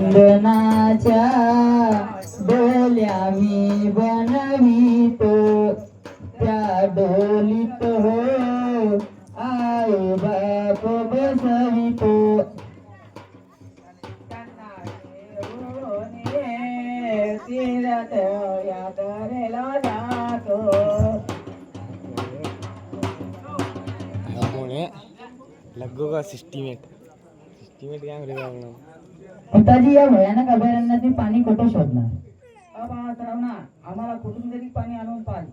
वंदनाच्या डोल्या मी बनवितो, त्या डोलीत हो आई बाप बसवितो. तीरथ यात्रेला जातो. लगो का सिस्टीमेट क्या करेगा हम लोग? पिताजी, या भयानक अभयारण्यातील पाणी कुठे शोधणार? आम्हाला कुठून तरी पाणी आणून पाहिजे.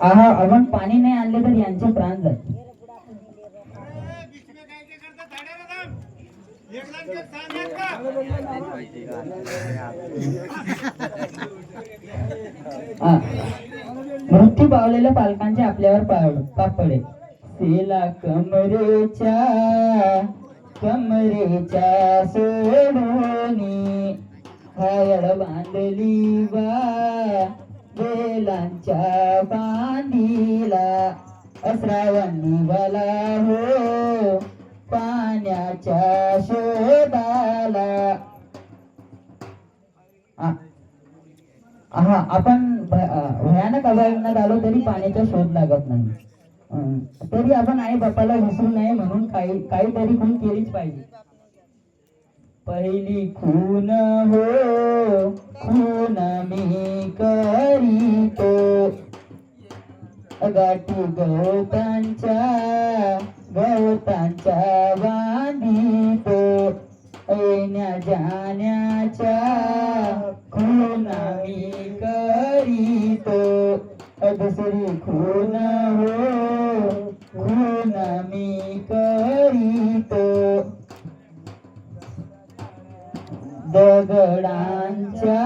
आपण पाणी नाही आणले तर यांचे प्राण जातील. मृत्यू पावलेल्या पालकांचे आपल्यावर पाप पडे. सेला कमरेच्या सोडूनी हायड बांधली बा बेलांच्या बांधीला. श्रावण निघाला हो पाण्याच्या शोधाला. आपण भयानक अभयारण्यात आलो तरी पाण्याचा शोध लागत नाही. तरी आपण आई बापाला विसरू नये म्हणून काहीतरी खून केलीच पाहिजे. पहिली खून हो खून मी करीतो, गाठी गवतांच्या बांधितो. येण्या जाण्याच्या खून मी करीतो, दुसरी खून हो खून मी करीतो. दगडांच्या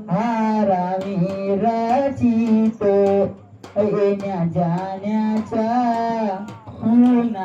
हारा मी रचितो, येण्या जाण्याच्या खून